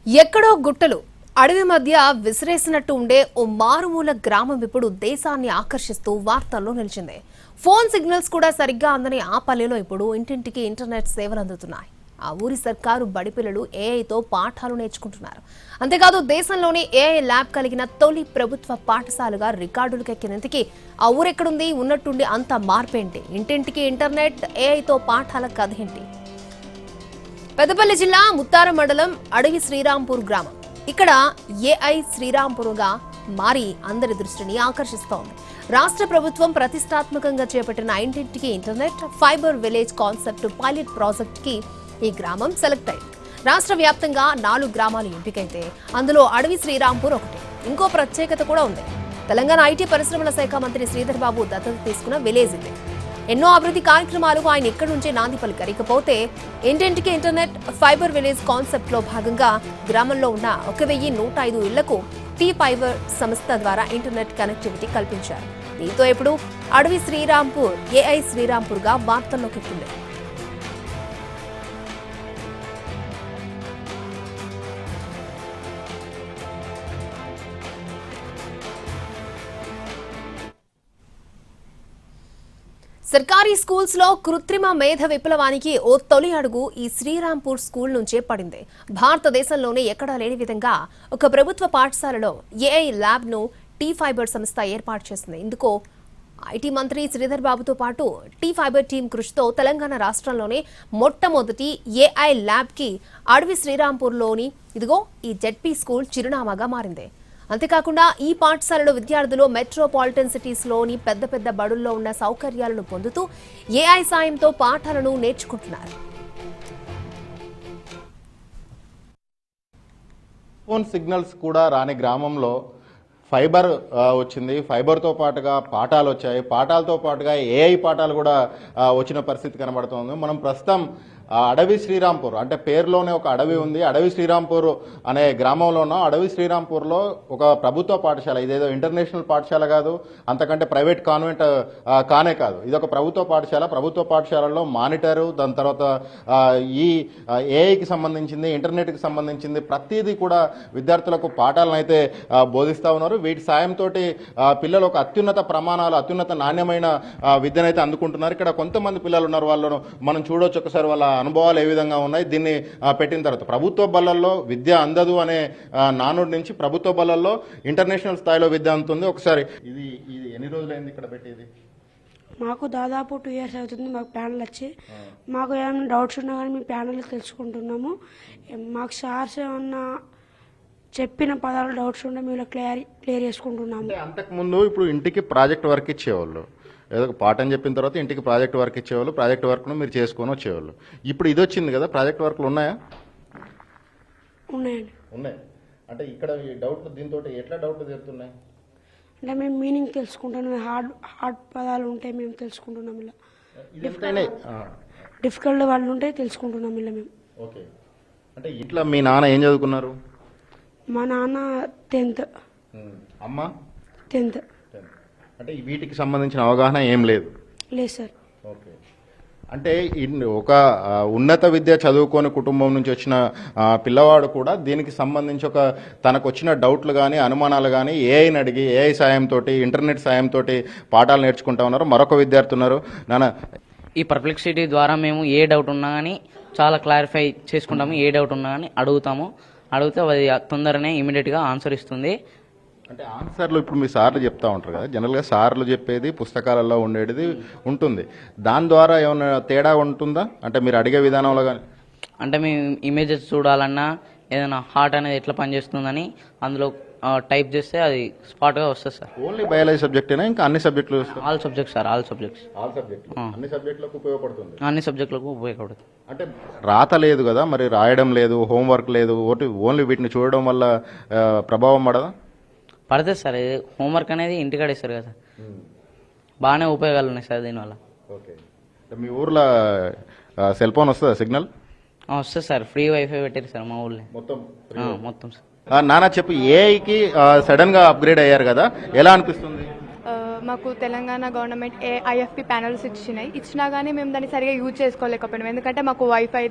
ఎక్కడో గుట్టలు అడవి మధ్య విసిరేసినట్టు ఉండే ఓ మారుమూల గ్రామం ఇప్పుడు దేశాన్ని ఆకర్షిస్తూ వార్తల్లో నిలిచింది. ఫోన్ సిగ్నల్స్ కూడా సరిగ్గా అందని ఆ పల్లెలో ఇప్పుడు ఇంటింటికి ఇంటర్నెట్ సేవలు అందుతున్నాయి. ఆ ఊరి సర్కారు బడి పిల్లలు ఏఐతో పాఠాలు నేర్చుకుంటున్నారు. అంతేకాదు దేశంలోనే ఏఐ ల్యాబ్ కలిగిన తొలి ప్రభుత్వ పాఠశాలగా రికార్డులకు ఎక్కినందుకు ఆ ఊరెక్కడుంది, ఉన్నట్టుండి అంత మార్పేంటి, ఇంటింటికి ఇంటర్నెట్ ఏఐతో పాఠాల కథ ఏంటి? పెద్దపల్లి జిల్లా ముత్తారం మండలం అడవి శ్రీరాంపూర్ గ్రామం. ఇక్కడ ఏఐ శ్రీరాంపూర్గా మారి అందరి దృష్టిని ఆకర్షిస్తోంది. రాష్ట్ర ప్రభుత్వం ప్రతిష్టాత్మకంగా చేపట్టిన ఇంటింటికి internet fibre village concept pilot project కి ఈ గ్రామం సెలెక్ట్ అయింది. రాష్ట్ర వ్యాప్తంగా 4 గ్రామాలు ఎంపికైతే అందులో అడవి శ్రీరాంపూర్ ఒకటి. ఇంకో ప్రత్యేకత కూడా ఉంది. తెలంగాణ ఐటీ పరిశ్రమల శాఖ మంత్రి శ్రీధర్ బాబు దత్తత తీసుకున్న విలేజ్ ఇది. ఎన్నో అభివృద్ధి కార్యక్రమాలు ఆయన ఇక్కడి నుంచే నాంది పలికారు. ఇంటింటికి ఇంటర్నెట్ ఫైబర్ విలేజ్ కాన్సెప్ట్ లో భాగంగా గ్రామంలో ఉన్న 1105 ఇళ్లకు టీ ఫైబర్ సంస్థ ద్వారా ఇంటర్నెట్ కనెక్టివిటీ కల్పించారు. దీంతో ఇప్పుడు అడవి శ్రీరాంపూర్ ఏఐ శ్రీరాంపూర్ గా వార్తల్లోకి ఎక్కింది. సర్కారీ స్కూల్స్ లో కృత్రిమ మేధ విప్లవానికి ఓ తొలి అడుగు ఈ శ్రీరాంపూర్ స్కూల్ నుంచే పడింది. భారతదేశంలోనే ఎక్కడా లేని విధంగా ఒక ప్రభుత్వ పాఠశాలలో ఏఐ ల్యాబ్ ను టీ ఫైబర్ సంస్థ ఏర్పాటు చేసింది. ఇందుకు ఐటీ మంత్రి శ్రీధర్ బాబుతో పాటు టీ ఫైబర్ టీం కృషితో తెలంగాణ రాష్ట్రంలోనే మొట్టమొదటి ఏఐ ల్యాబ్ కి అడవి శ్రీరాంపూర్లోని ఇదిగో ఈ జెడ్పీ స్కూల్ చిరునామాగా మారింది. అంతేకాకుండా ఈ పాఠశాలలో విద్యార్థులు మెట్రోపాలిటన్ సిటీస్ లోని పెద్ద పెద్ద బడుల్లో ఉన్న సౌకర్యాలను పొందుతూ ఏఐ సాయంతో పాఠాలను నేర్చుకుంటున్నారు. ఫోన్ సిగ్నల్స్ కూడా రాని గ్రామంలో ఫైబర్ వచ్చింది. ఫైబర్తో పాటుగా పాఠాలు వచ్చాయి. పాఠాలతో పాటుగా ఏఐ పాఠాలు కూడా వచ్చిన పరిస్థితి కనబడుతోంది. మనం ప్రస్తుతం అడవి శ్రీరాంపూర్ అంటే పేరులోనే ఒక అడవి ఉంది. అడవి శ్రీరాంపూర్ అనే గ్రామంలో ఉన్నాం. అడవి శ్రీరాంపూర్లో ఒక ప్రభుత్వ పాఠశాల, ఇదేదో ఇంటర్నేషనల్ పాఠశాల కాదు, అంతకంటే ప్రైవేట్ కాన్వెంట్ కానే కాదు. ఇది ఒక ప్రభుత్వ పాఠశాల. ప్రభుత్వ పాఠశాలలో మానిటరు, దాని తర్వాత ఈ ఏఐకి సంబంధించింది, ఇంటర్నెట్కి సంబంధించింది ప్రతిదీ కూడా విద్యార్థులకు పాఠాలను అయితే బోధిస్తూ ఉన్నారు. వీటి సాయంతో పిల్లలు ఒక అత్యున్నత ప్రమాణాలు, అత్యున్నత నాణ్యమైన విద్యనైతే అందుకుంటున్నారు. ఇక్కడ కొంతమంది పిల్లలు ఉన్నారు, వాళ్ళను మనం చూడొచ్చు ఒకసారి వాళ్ళ అనుభవాలు ఏ విధంగా ఉన్నాయి. దీన్ని పెట్టిన తర్వాత ప్రభుత్వ బళ్ళల్లో విద్య అందదు అనే నానుడి నుంచి ప్రభుత్వ బళ్ళల్లో ఇంటర్నేషనల్ స్థాయిలో విద్య అందుతుంది. ఒకసారి ఇది ఎన్ని రోజులైంది ఇక్కడ పెట్టేది? మాకు దాదాపు 2 years అవుతుంది. మాకు ప్యానల్ వచ్చి మాకు ఏమైనా డౌట్స్ ఉన్నా కానీ మీ ప్యానల్ తెలుసుకుంటున్నాము. మాకు సార్స్ ఏమన్నా చెప్పిన పదాలు డౌట్స్ ఉంటే మేము క్లియర్ చేసుకుంటున్నాము. అంతకుముందు ఇప్పుడు ఇంటికి ప్రాజెక్ట్ వర్క్ ఇచ్చేవాళ్ళు, ఏదో పాఠం చెప్పిన తర్వాత ఇంటికి ప్రాజెక్ట్ వర్క్ ఇచ్చేవాళ్ళు. ప్రాజెక్ట్ వర్క్ను మీరు చేసుకొని వచ్చేవాళ్ళు. ఇప్పుడు ఇది వచ్చింది కదా, ప్రాజెక్ట్ వర్క్లు ఉన్నాయా? ఉన్నాయండి. ఉన్నాయి. అంటే ఇక్కడ ఈ డౌట్లు దీంతో ఎట్లా డౌట్లు తీరుతున్నాయి అంటే మేము మీనింగ్ తెలుసుకుంటున్నాం. హార్డ్ పదాలు ఉంటే మేము తెలుసుకుంటున్నాం. ఇలా డిఫికల్ట్ వాళ్ళు ఉంటే తెలుసుకుంటున్నాం ఇలా మేము. ఓకే. అంటే ఇట్లా మీ నాన్న ఏం చదువుకున్నారు? మా నాన్న 10th. అమ్మ 10th. అంటే వీటికి సంబంధించిన అవగాహన ఏం లేదు? లేదు సార్. ఓకే. అంటే ఒక ఉన్నత విద్య చదువుకోని కుటుంబం నుంచి వచ్చిన పిల్లవాడు కూడా దీనికి సంబంధించి ఒక తనకు వచ్చిన డౌట్లు కానీ అనుమానాలు కానీ ఏఐని అడిగి ఏఐ సాయంతో, ఇంటర్నెట్ సాయంతో పాఠాలు నేర్చుకుంటా ఉన్నారు. మరొక విద్యార్థి ఉన్నారు. నాన్న, ఈ పర్ప్లెక్సిటీ ద్వారా మేము ఏ డౌట్ ఉన్నా కానీ చాలా క్లారిఫై చేసుకుంటాము. ఏ డౌట్ ఉన్నా కానీ అడిగితే అది తొందరనే ఇమీడియట్గా ఆన్సర్ ఇస్తుంది. అంటే ఆన్సర్లు ఇప్పుడు మీ సార్లు చెప్తా ఉంటారు కదా, జనరల్గా సార్లు చెప్పేది పుస్తకాలలో ఉండేది ఉంటుంది. దాని ద్వారా ఏమైనా తేడా ఉంటుందా? అంటే మీరు అడిగే విధానంలో కానీ అంటే మేము ఇమేజెస్ చూడాలన్నా ఏదైనా హార్ట్ అనేది ఎట్లా పనిచేస్తుందని అందులో టైప్ చేస్తే అది స్పాట్గా వస్తుంది సార్. ఓన్లీ బయాలజీ సబ్జెక్టేనా, ఇంకా అన్ని సబ్జెక్టులు? All subjects sir, all subjects. అన్ని సబ్జెక్టులకు ఉపయోగపడుతుంది. అన్ని సబ్జెక్టులకు ఉపయోగపడుతుంది. అంటే రాత లేదు కదా, మరి రాయడం లేదు, హోంవర్క్ లేదు, ఓన్లీ వీటిని చూడడం వల్ల ప్రభావం పడదా? పడుతుంది సార్. హోంవర్క్ అనేది ఇంటికాడ ఇస్తారు కదా, బాగానే ఉపయోగాలు ఉన్నాయి సార్ దీనివల్ల. ఓకే. మీ ఊర్లో సెల్ ఫోన్ వస్తుందా, సిగ్నల్? వస్తుంది సార్. ఫ్రీ వైఫై పెట్టారు సార్ మా ఊళ్ళో మొత్తం సార్. నాన్న చెప్పు, ఏఐకి సడన్ గా అప్గ్రేడ్ అయ్యారు కదా, ఎలా అనిపిస్తుంది? మాకు తెలంగాణ గవర్నమెంట్ ఐఎఫ్పి ప్యానల్స్ ఇచ్చినా కానీ మేము దాన్ని సరిగా యూజ్ చేసుకోలేకపోయినాం. ఎందుకంటే మాకు వైఫై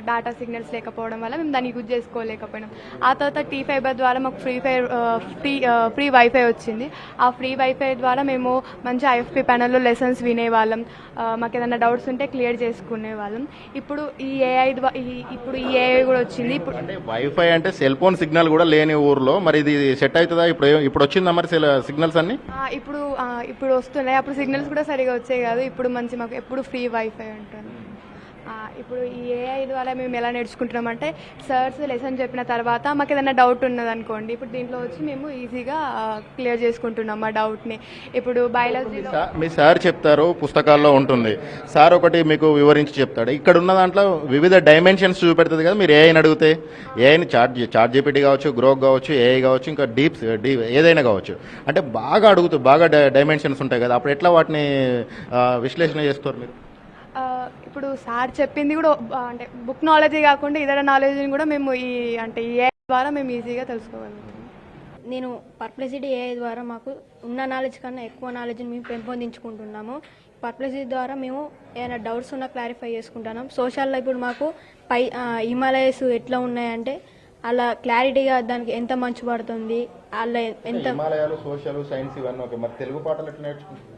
డేటా సిగ్నల్స్ లేకపోవడం వల్ల మేము దాన్ని యూజ్ చేసుకోలేకపోయినాం. ఆ తర్వాత టీ ఫైబర్ ద్వారా మాకు ఫ్రీ వైఫై వచ్చింది. ఆ ఫ్రీ వైఫై ద్వారా మేము మంచి ఐఎఫ్పి ప్యానల్లో లెసన్స్ వినేవాళ్ళం. మాకు ఏదైనా డౌట్స్ ఉంటే క్లియర్ చేసుకునే వాళ్ళం. ఇప్పుడు ఈ ఏఐ కూడా వచ్చింది. అంటే వైఫై అంటే సెల్ ఫోన్ సిగ్నల్ కూడా లేని ఊర్లో మరి ఇది సెట్ అవుతుందా? ఇప్పుడు వచ్చిందా మరి సిగ్నల్స్ అన్ని? ఇప్పుడు వస్తున్నాయి. అప్పుడు సిగ్నల్స్ కూడా సరిగా వచ్చాయి కాదు. ఇప్పుడు మాకు ఎప్పుడు ఫ్రీ వైఫై ఉంటుంది. ఇప్పుడు ఈ ఏఐ ద్వారా మేము ఎలా నేర్చుకుంటున్నామంటే సార్స్ లెసన్ చెప్పిన తర్వాత మాకు ఏదైనా డౌట్ ఉన్నదనుకోండి, ఇప్పుడు దీంట్లో వచ్చి మేము ఈజీగా క్లియర్ చేసుకుంటున్నాం ఆ డౌట్ని. ఇప్పుడు బయాలజీలో మీ సార్ చెప్తారు, పుస్తకాల్లో ఉంటుంది, సార్ ఒకటి మీకు వివరించి చెప్తాడు. ఇక్కడ ఉన్న దాంట్లో వివిధ డైమెన్షన్స్ చూపెడుతుంది కదా. మీరు ఏఐని అడిగితే ఏఐని చాట్ జీపీటీ కావచ్చు, గ్రోక్ కావచ్చు, ఏఐ కావచ్చు, ఇంకా డీప్ ఏదైనా కావచ్చు, అంటే బాగా బాగా డైమెన్షన్స్ ఉంటాయి కదా. అప్పుడు ఎట్లా వాటిని విశ్లేషణ చేస్తారు మీరు? ఇప్పుడు సార్ చెప్పింది కూడా అంటే బుక్ నాలెడ్జే కాకుండా ఇతర నాలెడ్జ్ని కూడా మేము ఈ ఏఐ ద్వారా మేము ఈజీగా తెలుసుకోగలుగుతాం. నేను పర్ప్లెసిటీ ఏఐ ద్వారా మాకు ఉన్న నాలెడ్జ్ కన్నా ఎక్కువ నాలెడ్జ్ని మేము పెంపొందించుకుంటున్నాము. పర్ప్లెసిటీ ద్వారా మేము ఏమైనా డౌట్స్ ఉన్నా క్లారిఫై చేసుకుంటున్నాం. సోషల్లో ఇప్పుడు మాకు హిమాలయస్ ఎట్లా ఉన్నాయంటే అలా క్లారిటీగా దానికి ఎంత మంచు పడుతుంది, అలా ఎంత హిమాలయాలు, సోషల్ సైన్స్ ఇవన్నీ ఓకే. మరి తెలుగు పాటలు ఎట్లా నేర్చుకుంటారు?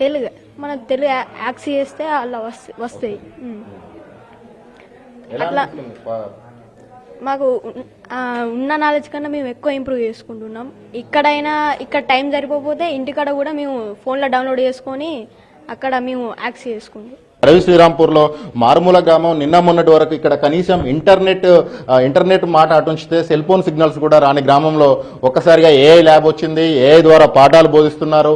తెలుగు మనం తెలుగు యాక్స్ చేస్తే అలా వస్తాయి. అట్లా మాకు ఉన్న నాలెడ్జ్ కన్నా మేము ఎక్కువ ఇంప్రూవ్ చేసుకుంటున్నాం. ఇక్కడ టైం సరిపోతే ఇంటికాడ కూడా మేము ఫోన్లో డౌన్లోడ్ చేసుకొని అక్కడ మేము యాక్స్ చేసుకుంటాం. అడవి శ్రీరాంపూర్లో మారుమూల గ్రామం. నిన్న మొన్నటి వరకు ఇక్కడ కనీసం ఇంటర్నెట్ మాట అటుంచితే సెల్ ఫోన్ సిగ్నల్స్ కూడా రాని గ్రామంలో ఒక్కసారిగా ఏఐ ల్యాబ్ వచ్చింది. ఏఐ ద్వారా పాఠాలు బోధిస్తున్నారు.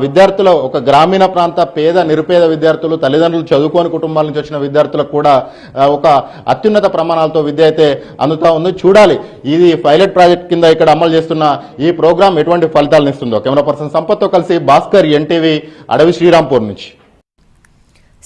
విద్యార్థులు, ఒక గ్రామీణ ప్రాంత నిరుపేద విద్యార్థులు, తల్లిదండ్రులు చదువుకోని కుటుంబాల నుంచి వచ్చిన విద్యార్థులకు కూడా ఒక అత్యున్నత ప్రమాణాలతో విద్య అయితే అందుతా ఉంది. చూడాలి ఇది పైలట్ ప్రాజెక్ట్ కింద ఇక్కడ అమలు చేస్తున్న ఈ ప్రోగ్రాం ఎటువంటి ఫలితాలను ఇస్తుందో. కెమెరా పర్సన్ సంపత్తో కలిసి భాస్కర్, ఎన్టీవీ, అడవి శ్రీరాంపూర్ నుంచి.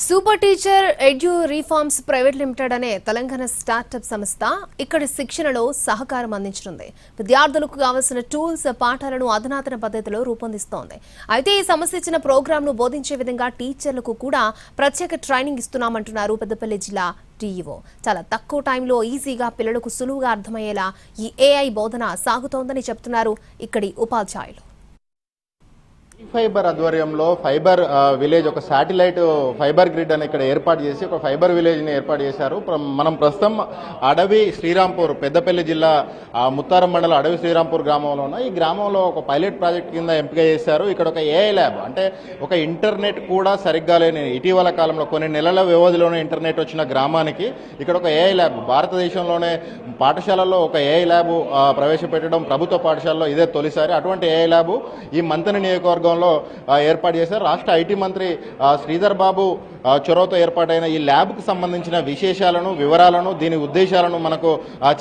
Super teacher edu reforms private limited అనే తెలంగాణ స్టార్టప్ సంస్థ ఇక్కడి శిక్షణలో సహకారం అందించనుంది. విద్యార్థులకు కావలసిన టూల్స్, పాఠాలను అధునాతన పద్ధతిలో రూపొందిస్తోంది. అయితే ఈ సంస్థ ఇచ్చిన ప్రోగ్రాంను బోధించే విధంగా టీచర్లకు కూడా ప్రత్యేక ట్రైనింగ్ ఇస్తున్నామంటున్నారు పెద్దపల్లి జిల్లా డిఈఓ. చాలా తక్కువ టైంలో ఈజీగా పిల్లలకు సులువుగా అర్థమయ్యేలా ఈ ఏఐ బోధన సాగుతోందని చెప్తున్నారు ఇక్కడి ఉపాధ్యాయులు. ఫైబర్ ఆధ్వర్యంలో ఫైబర్ విలేజ్, ఒక శాటిలైట్ ఫైబర్ గ్రిడ్ అని ఇక్కడ ఏర్పాటు చేసి ఒక ఫైబర్ విలేజ్ని ఏర్పాటు చేశారు. మనం ప్రస్తుతం అడవి శ్రీరాంపూర్, పెద్దపల్లి జిల్లా ముత్తారం మండలం అడవి శ్రీరాంపూర్ గ్రామంలో ఉన్న ఈ గ్రామంలో ఒక పైలట్ ప్రాజెక్ట్ కింద ఎంపిక చేశారు. ఇక్కడ ఒక ఏఐ ల్యాబ్, అంటే ఒక ఇంటర్నెట్ కూడా సరిగ్గా లేని ఇటీవల కాలంలో కొన్ని నెలల వ్యవధిలోనే ఇంటర్నెట్ వచ్చిన గ్రామానికి ఇక్కడ ఒక ఏఐ ల్యాబ్, భారతదేశంలోనే పాఠశాలల్లో ఒక ఏఐ ల్యాబ్ ప్రవేశపెట్టడం ప్రభుత్వ పాఠశాలలో ఇదే తొలిసారి. అటువంటి ఏఐ ల్యాబ్ ఈ మంతని నియోజకవర్గంలో ఏర్పాటు చేశారు. రాష్ట్ర ఐటీ మంత్రి శ్రీధర్ బాబు చొరవతో ఏర్పాటైన ఈ ల్యాబ్కు సంబంధించిన విశేషాలను, వివరాలను, దీని ఉద్దేశాలను మనకు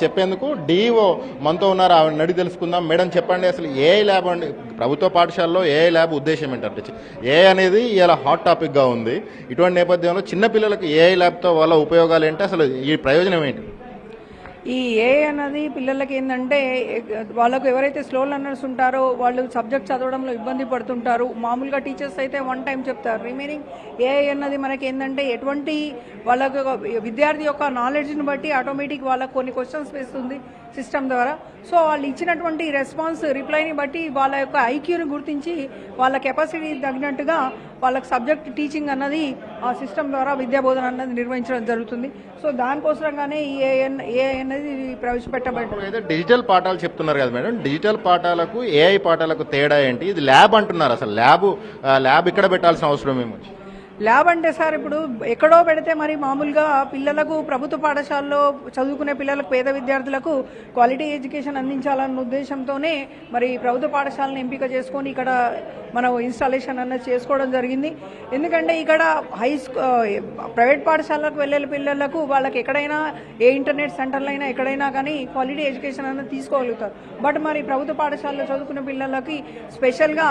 చెప్పేందుకు డిఈఓ మనతో ఉన్నారు. ఆవిడ నడి తెలుసుకుందాం. మేడం చెప్పండి, అసలు ఏఐ ల్యాబ్ అండి ప్రభుత్వ పాఠశాలలో ఏఐ ల్యాబ్ ఉద్దేశం ఏంటంటే, ఏఐ అనేది ఇలా హాట్ టాపిక్గా ఉంది. ఇటువంటి నేపథ్యంలో చిన్నపిల్లలకు ఏఐ ల్యాబ్తో వాళ్ళ ఉపయోగాలు ఏంటి, అసలు ఈ ప్రయోజనం ఏంటి? ఈ ఏఐ అన్నది పిల్లలకి ఏంటంటే, వాళ్ళకు ఎవరైతే స్లో లర్నర్స్ ఉంటారో వాళ్ళు సబ్జెక్ట్ చదవడంలో ఇబ్బంది పడుతుంటారు. మామూలుగా టీచర్స్ అయితే వన్ టైం చెప్తారు. రిమైనింగ్ ఏఐ అన్నది మనకి ఏంటంటే ఎటువంటి వాళ్ళకు విద్యార్థి యొక్క నాలెడ్జ్ని బట్టి ఆటోమేటిక్ వాళ్ళకు కొన్ని క్వశ్చన్స్ వేస్తుంది సిస్టమ్ ద్వారా. సో వాళ్ళు ఇచ్చినటువంటి రెస్పాన్స్, రిప్లైని బట్టి వాళ్ళ యొక్క ఐక్యూని గుర్తించి వాళ్ళ కెపాసిటీ తగినట్టుగా వాళ్ళకి సబ్జెక్ట్ టీచింగ్ అన్నది ఆ సిస్టమ్ ద్వారా విద్యాబోధన అన్నది నిర్వహించడం జరుగుతుంది. సో దానికోసంగానే ఈ ఏఐ అనేది ప్రవేశపెట్టబడింది. డిజిటల్ పాఠాలు చెప్తున్నారు కదా మేడం, డిజిటల్ పాఠాలకు ఏఐ పాఠాలకు తేడా ఏంటి? ఇది ల్యాబ్ అంటున్నారు, అసలు ల్యాబ్ ఇక్కడ పెట్టాల్సిన అవసరం ఏమో. ల్యాబ్ అంటే సార్ ఇప్పుడు ఎక్కడో పెడితే మరి మామూలుగా పిల్లలకు, ప్రభుత్వ పాఠశాలలో చదువుకునే పిల్లలకు, పేద విద్యార్థులకు క్వాలిటీ ఎడ్యుకేషన్ అందించాలన్న ఉద్దేశంతోనే మరి ప్రభుత్వ పాఠశాలను ఎంపిక చేసుకొని ఇక్కడ మనం ఇన్స్టాలేషన్ అన్నది చేసుకోవడం జరిగింది. ఎందుకంటే ఇక్కడ ప్రైవేట్ పాఠశాలకు వెళ్ళే పిల్లలకు వాళ్ళకి ఎక్కడైనా ఏ ఇంటర్నెట్ సెంటర్లో అయినా ఎక్కడైనా కానీ క్వాలిటీ ఎడ్యుకేషన్ అన్నది తీసుకోగలుగుతారు. బట్ మరి ప్రభుత్వ పాఠశాలలో చదువుకునే పిల్లలకి స్పెషల్గా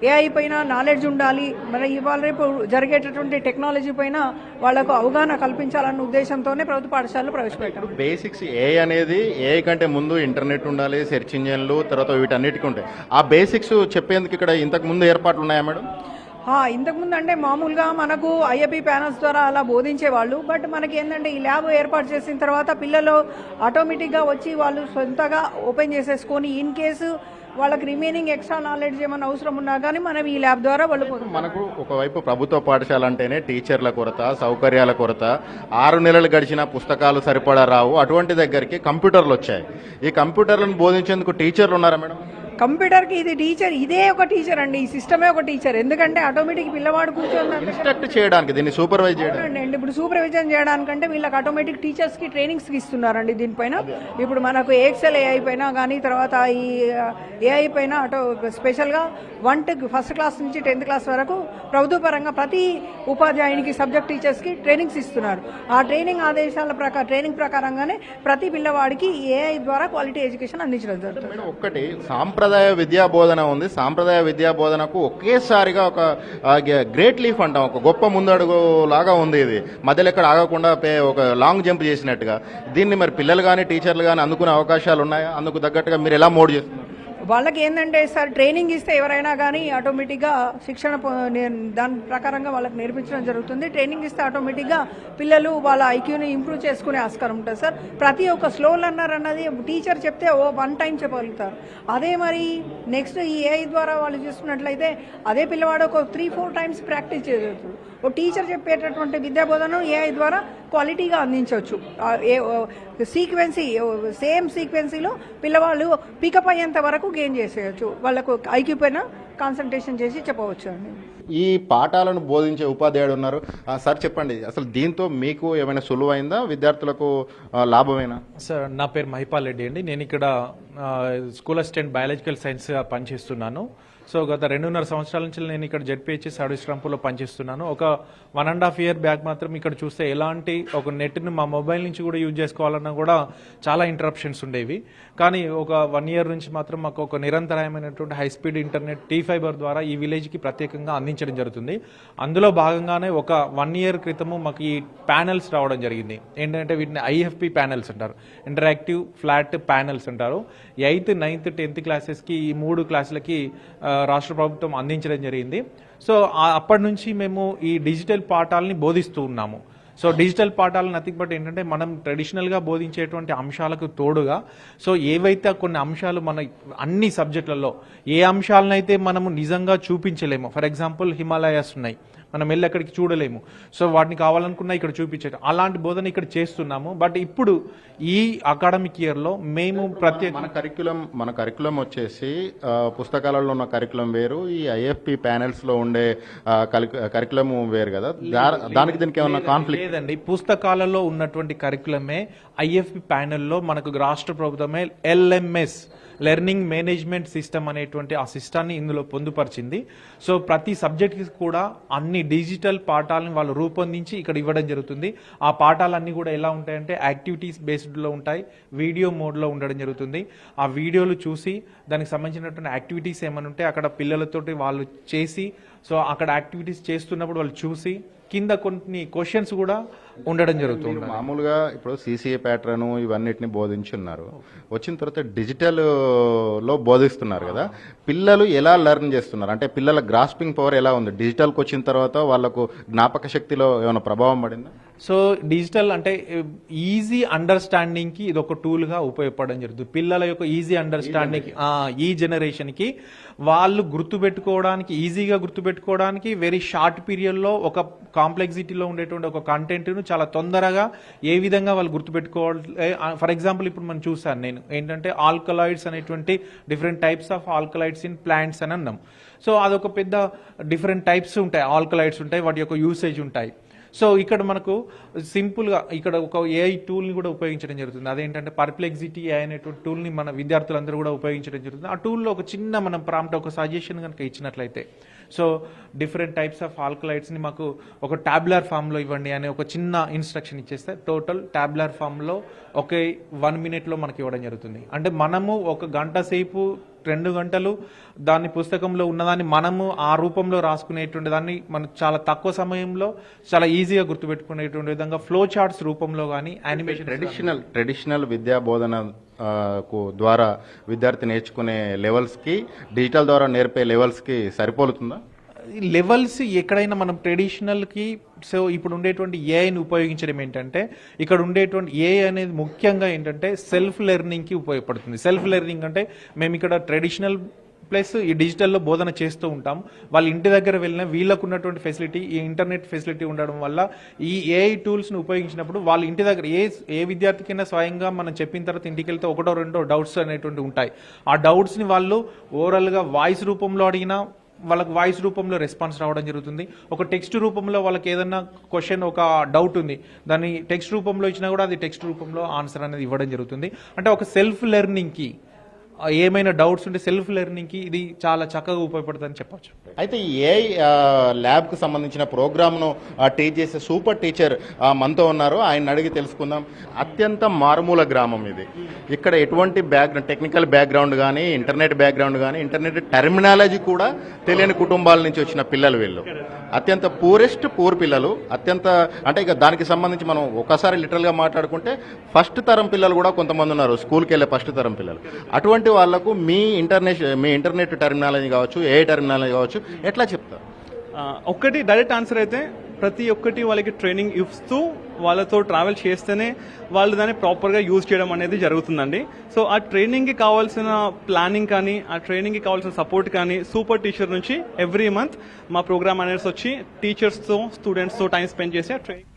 ఏఐ పైన నాలెడ్జ్ ఉండాలి, మరి ఇవాళ రేపు జరిగేటటువంటి టెక్నాలజీ పైన వాళ్లకు అవగాహన కల్పించాలన్న ఉద్దేశంతోనే ప్రభుత్వ పాఠశాలలు ప్రవేశపెట్టారు. బేసిక్స్ ఏఐ అనేది ఏఐ కంటే ముందు ఇంటర్నెట్ ఉండాలి, సెర్చ్ ఇంజన్లు, తర్వాత వీటన్నిటికీ ఉంటాయి. ఆ బేసిక్స్ చెప్పేందుకు ఇక్కడ ఇంతకు ముందు ఏర్పాట్లు ఉన్నాయా మేడం? ఇంతకుముందు అంటే మామూలుగా మనకు ఐఎఫ్పి ప్యానల్స్ ద్వారా అలా బోధించేవాళ్ళు. బట్ మనకి ఏంటంటే ఈ ల్యాబ్ ఏర్పాటు చేసిన తర్వాత పిల్లలు ఆటోమేటిక్గా వచ్చి వాళ్ళు సొంతగా ఓపెన్ చేసేసుకొని ఇన్ కేసు వాళ్ళకి రిమైనింగ్ ఎక్స్ట్రా నాలెడ్జ్ ఏమైనా అవసరం ఉన్నా కానీ మనం ఈ ల్యాబ్ ద్వారా వాళ్ళు మనకు ఒకవైపు ప్రభుత్వ పాఠశాల అంటేనే టీచర్ల కొరత, సౌకర్యాల కొరత, 6 నెలలు గడిచిన పుస్తకాలు సరిపడా రావు. అటువంటి దగ్గరికి కంప్యూటర్లు వచ్చాయి. ఈ కంప్యూటర్లను బోధించేందుకు టీచర్లు ఉన్నారా మేడం? కంప్యూటర్కి ఇది టీచర్, ఇదే ఒక టీచర్ అండి, ఈ సిస్టమే ఒక టీచర్. ఎందుకంటే ఆటోమేటిక్ పిల్లవాడు కూర్చొని ఇన్స్ట్రక్ట్ చేయడానికి, దీన్ని సూపర్వైజ్ చేయడానికి అండి. ఇప్పుడు సూపర్విజన్ చేయడానికంటే వీళ్ళకి ఆటోమేటిక్ టీచర్స్కి ట్రైనింగ్స్ ఇస్తున్నారండి దీనిపైన. ఇప్పుడు మనకు ఎక్సెల్ ఏఐ పైన కానీ తర్వాత ఈ ఏఐ పైన స్పెషల్గా 1 to 1st క్లాస్ నుంచి 10th క్లాస్ వరకు ప్రభుత్వ పరంగా ప్రతి ఉపాధ్యాయునికి సబ్జెక్ట్ టీచర్స్కి ట్రైనింగ్స్ ఇస్తున్నారు. ఆ ట్రైనింగ్ ఆదేశాల ట్రైనింగ్ ప్రకారంగానే ప్రతి పిల్లవాడికి ఏఐ ద్వారా క్వాలిటీ ఎడ్యుకేషన్ అందించడం జరుగుతుంది. ఒక్కటి సాంప్రదాయ విద్యా బోధన ఉంది. సాంప్రదాయ విద్యా బోధనకు ఒకేసారిగా ఒక గ్రేట్ లీఫ్ అంటాం, ఒక గొప్ప ముందడుగు లాగా ఉంది. ఇది మధ్యలో ఎక్కడ ఆగకుండా ఒక లాంగ్ జంప్ చేసినట్టుగా. దీన్ని మరి పిల్లలు కానీ టీచర్లు కానీ అందుకునే అవకాశాలు ఉన్నాయా? అందుకు తగ్గట్టుగా మీరు ఎలా మోడ్ చేస్తున్నారు? వాళ్ళకి ఏంటంటే సార్ ట్రైనింగ్ ఇస్తే ఎవరైనా కానీ ఆటోమేటిక్గా శిక్షణ దాని ప్రకారంగా వాళ్ళకి నేర్పించడం జరుగుతుంది. ట్రైనింగ్ ఇస్తే ఆటోమేటిక్గా పిల్లలు వాళ్ళ ఐక్యూని ఇంప్రూవ్ చేసుకునే ఆస్కారం ఉంటుంది సార్. ప్రతి ఒక్క స్లో లర్నర్ అన్నది టీచర్ చెప్తే 1 time చెప్పగలుగుతారు. అదే మరి నెక్స్ట్ ఈ ఏఐ ద్వారా వాళ్ళు చూసుకున్నట్లయితే అదే పిల్లవాడు ఒక 3-4 times ప్రాక్టీస్ చేయగలుగుతారు. ఓ టీచర్ చెప్పేటటువంటి విద్యా బోధనను ఏఐ ద్వారా క్వాలిటీగా అందించవచ్చు. సేమ్ సీక్వెన్సీలో పిల్లవాళ్ళు పికప్ అయ్యేంత వరకు గెయిన్ చేసేయచ్చు. వాళ్ళకు ఐక్యూ పైన కాన్సన్ట్రేషన్ చేసి చెప్పవచ్చు అండి. ఈ పాఠాలను బోధించే ఉపాధ్యాయుడు ఉన్నారు. సార్ చెప్పండి, అసలు దీంతో మీకు ఏమైనా సులువైందా, విద్యార్థులకు లాభమైనా? సార్ నా పేరు మహిపాల్ రెడ్డి అండి. నేను ఇక్కడ స్కూల్ అసిస్టెంట్ బయాలజికల్ సైన్స్ పనిచేస్తున్నాను. సో గత 2.5 సంవత్సరాల నుంచి నేను ఇక్కడ జెడ్పీహెచ్ఎస్ అడవిశ్రాంపులో పనిచేస్తున్నాను. ఒక 1.5 year బ్యాక్ మాత్రం ఇక్కడ చూస్తే ఎలాంటి ఒక నెట్ను మా మొబైల్ నుంచి కూడా యూజ్ చేసుకోవాలన్నా కూడా చాలా ఇంటరప్షన్స్ ఉండేవి. కానీ ఒక 1 year నుంచి మాత్రం మాకు ఒక నిరంతరాయమైనటువంటి హై స్పీడ్ ఇంటర్నెట్ T-Fiber ద్వారా ఈ విలేజ్కి ప్రత్యేకంగా అందించడం జరుగుతుంది. అందులో భాగంగానే ఒక 1 year క్రితము మాకు ఈ ప్యానెల్స్ రావడం జరిగింది. ఏంటంటే వీటిని IFP ప్యానెల్స్ అంటారు, ఇంటరాక్టివ్ ఫ్లాట్ ప్యానెల్స్ అంటారు. 8th, 9th, 10th క్లాసెస్కి ఈ 3 క్లాసులకి రాష్ట్ర ప్రభుత్వం అందించడం జరిగింది. సో అప్పటి నుంచి మేము ఈ డిజిటల్ పాఠాలని బోధిస్తూ ఉన్నాము. సో డిజిటల్ పాఠాలు నథింగ్ బట్ ఏంటంటే మనం ట్రెడిషనల్గా బోధించేటువంటి అంశాలకు తోడుగా సో ఏవైతే కొన్ని అంశాలు మన అన్ని సబ్జెక్టులలో ఏ అంశాలనైతే మనము నిజంగా చూపించలేము, ఫర్ ఎగ్జాంపుల్ హిమాలయాస్ ఉన్నాయి, మనం వెళ్ళి అక్కడికి చూడలేము. సో వాటిని కావాలనుకున్నా ఇక్కడ చూపించడం, అలాంటి బోధన ఇక్కడ చేస్తున్నాము. బట్ ఇప్పుడు ఈ అకాడమిక్ ఇయర్లో మేము ప్రత్యేక మన కరికులం వచ్చేసి పుస్తకాలలో ఉన్న కరికులం వేరు, ఈ ఐఎఫ్పి ప్యానెల్స్లో ఉండే కరికులం వేరు కదా, దానికి దీనికి ఏమన్నా కాన్ఫ్లిక్ట్? లేదండి, పుస్తకాలలో ఉన్నటువంటి కరికులమే ఐఎఫ్పి ప్యానెల్లో మనకు రాష్ట్ర ప్రభుత్వమే LMS లెర్నింగ్ మేనేజ్మెంట్ సిస్టమ్ అనేటువంటి ఆ సిస్టాన్ని ఇందులో పొందుపరిచింది. సో ప్రతి సబ్జెక్ట్కి కూడా అన్ని డిజిటల్ పాఠాలను వాళ్ళు రూపొందించి ఇక్కడ ఇవ్వడం జరుగుతుంది. ఆ పాఠాలన్నీ కూడా ఎలా ఉంటాయంటే యాక్టివిటీస్ బేస్డ్లో ఉంటాయి, వీడియో మోడ్లో ఉండడం జరుగుతుంది. ఆ వీడియోలు చూసి దానికి సంబంధించినటువంటి యాక్టివిటీస్ ఏమైనా ఉంటే అక్కడ పిల్లలతోటి వాళ్ళు చేసి, సో అక్కడ యాక్టివిటీస్ చేస్తున్నప్పుడు వాళ్ళు చూసి కింద కొన్ని క్వశ్చన్స్ కూడా ఉండడం జరుగుతుంది. మామూలుగా ఇప్పుడు CCA ప్యాటర్న్ ఇవన్నిటిని బోధించున్నారు, వచ్చిన తర్వాత డిజిటల్ లో బోధిస్తున్నారు కదా, పిల్లలు ఎలా లెర్న్ చేస్తున్నారు? అంటే పిల్లల గ్రాస్పింగ్ పవర్ ఎలా ఉంది? డిజిటల్కి వచ్చిన తర్వాత వాళ్ళకు జ్ఞాపక శక్తిలో ఏమైనా ప్రభావం పడిందా? సో డిజిటల్ అంటే ఈజీ అండర్స్టాండింగ్కి ఇది ఒక టూల్గా ఉపయోగపడడం జరుగుతుంది. పిల్లల యొక్క ఈజీ అండర్స్టాండింగ్ ఈ జనరేషన్కి వాళ్ళు గుర్తుపెట్టుకోవడానికి, ఈజీగా గుర్తుపెట్టుకోవడానికి వెరీ షార్ట్ పీరియడ్లో ఒక కాంప్లెక్సిటీలో ఉండేటువంటి ఒక కంటెంట్ను చాలా తొందరగా ఏ విధంగా వాళ్ళు గుర్తుపెట్టుకోవాలి. ఫర్ ఎగ్జాంపుల్ ఇప్పుడు మనం చూసాను నేను ఏంటంటే ఆల్కలాయిడ్స్ అనేటువంటి different types of alkaloids in plants అని అన్నాం. సో అదొక పెద్ద డిఫరెంట్ టైప్స్ ఉంటాయి, ఆల్కలాయిడ్స్ ఉంటాయి, వాటి యొక్క యూసేజ్ ఉంటాయి. సో ఇక్కడ మనకు సింపుల్గా ఇక్కడ ఒక AI టూల్ని కూడా ఉపయోగించడం జరుగుతుంది. అదేంటంటే పర్ప్లెక్సిటీ AI అనేటువంటి టూల్ని మన విద్యార్థులందరూ కూడా ఉపయోగించడం జరుగుతుంది. ఆ టూల్లో ఒక చిన్న మనం ప్రాంప్ట్ ఒక సజెషన్ కనుక ఇచ్చినట్లయితే, సో డిఫరెంట్ టైప్స్ ఆఫ్ ఆల్కలైడ్స్ని మాకు ఒక టాబ్యులర్ ఫామ్లో ఇవ్వండి అనే ఒక చిన్న ఇన్స్ట్రక్షన్ ఇచ్చేస్తే టోటల్ టాబ్యులర్ ఫామ్లో ఒకే 1 minute మనకి ఇవ్వడం జరుగుతుంది. అంటే మనము ఒక గంట సేపు 2 గంటలు దాన్ని పుస్తకంలో ఉన్నదాన్ని మనము ఆ రూపంలో రాసుకునేటువంటి దాన్ని మనం చాలా తక్కువ సమయంలో చాలా ఈజీగా గుర్తుపెట్టుకునేటువంటి విధంగా ఫ్లో చార్ట్స్ రూపంలో కానీ యానిమేషన్ ట్రెడిషనల్ విద్యా బోధన ద్వారా విద్యార్థి నేర్చుకునే లెవెల్స్కి డిజిటల్ ద్వారా నేర్పే లెవెల్స్కి సరిపోలుతుందా? లెవెల్స్ ఎక్కడైనా మనం ట్రెడిషనల్కి సో ఇప్పుడు ఉండేటువంటి ఏఐని ఉపయోగించడం ఏంటంటే ఇక్కడ ఉండేటువంటి ఏఐ అనేది ముఖ్యంగా ఏంటంటే సెల్ఫ్ లెర్నింగ్కి ఉపయోగపడుతుంది. సెల్ఫ్ లెర్నింగ్ అంటే మేము ఇక్కడ ట్రెడిషనల్ ప్లస్ ఈ డిజిటల్లో బోధన చేస్తూ ఉంటాం. వాళ్ళ ఇంటి దగ్గర వెళ్ళిన వీళ్ళకు ఉన్నటువంటి ఫెసిలిటీ ఈ ఇంటర్నెట్ ఫెసిలిటీ ఉండడం వల్ల ఈ ఏఐ టూల్స్ని ఉపయోగించినప్పుడు వాళ్ళ ఇంటి దగ్గర ఏ విద్యార్థికైనా స్వయంగా మనం చెప్పిన తర్వాత ఇంటికి వెళ్తే 1-2 డౌట్స్ అనేటువంటి ఉంటాయి. ఆ డౌట్స్ని వాళ్ళు ఓవరాల్గా వాయిస్ రూపంలో అడిగినా వాళ్ళకి వాయిస్ రూపంలో రెస్పాన్స్ రావడం జరుగుతుంది. ఒక టెక్స్ట్ రూపంలో వాళ్ళకి ఏదైనా క్వశ్చన్ ఒక డౌట్ ఉంది దాన్ని టెక్స్ట్ రూపంలో ఇచ్చినా కూడా అది టెక్స్ట్ రూపంలో ఆన్సర్ అనేది ఇవ్వడం జరుగుతుంది. అంటే ఒక సెల్ఫ్ లెర్నింగ్కి ఏమైనా డౌట్స్ ఉంటే సెల్ఫ్ లెర్నింగ్కి ఇది చాలా చక్కగా ఉపయోగపడుతుందని చెప్పొచ్చు. అయితే ఈ ఏఐ ల్యాబ్కి సంబంధించిన ప్రోగ్రామ్ను టీచ్ చేసే సూపర్ టీచర్ మనతో ఉన్నారు. ఆయన అడిగి తెలుసుకుందాం. అత్యంత మారుమూల గ్రామం ఇది. ఇక్కడ ఎటువంటి టెక్నికల్ బ్యాక్గ్రౌండ్ కానీ ఇంటర్నెట్ బ్యాక్గ్రౌండ్ కానీ ఇంటర్నెట్ టెర్మినాలజీ కూడా తెలియని కుటుంబాల నుంచి వచ్చిన పిల్లలు వీళ్ళు. అత్యంత పూర్ పిల్లలు. అత్యంత అంటే ఇక దానికి సంబంధించి మనం ఒకసారి లిటరల్గా మాట్లాడుకుంటే ఫస్ట్ తరం పిల్లలు కూడా కొంతమంది ఉన్నారు, స్కూల్కి వెళ్ళే ఫస్ట్ తరం పిల్లలు. అటువంటి వాళ్లకు మీ ఇంటర్నెట్ టెర్మినాలజీ కావచ్చు, ఏఐ టెర్మినాలజీ కావచ్చు, ఎట్లా చెప్తారు? ఒక్కటి డైరెక్ట్ ఆన్సర్ అయితే ప్రతి ఒక్కటి వాళ్ళకి ట్రైనింగ్ ఇస్తూ వాళ్ళతో ట్రావెల్ చేస్తేనే వాళ్ళు దాన్ని ప్రాపర్గా యూజ్ చేయడం అనేది జరుగుతుందండి. సో ఆ ట్రైనింగ్కి కావాల్సిన ప్లానింగ్ కానీ ఆ ట్రైనింగ్కి కావాల్సిన సపోర్ట్ కానీ సూపర్ టీచర్ నుంచి ఎవ్రీ మంత్ మా ప్రోగ్రామ్ మేనేజర్స్ వచ్చి టీచర్స్తో స్టూడెంట్స్తో టైం స్పెండ్ చేసి ఆ ట్రైనింగ్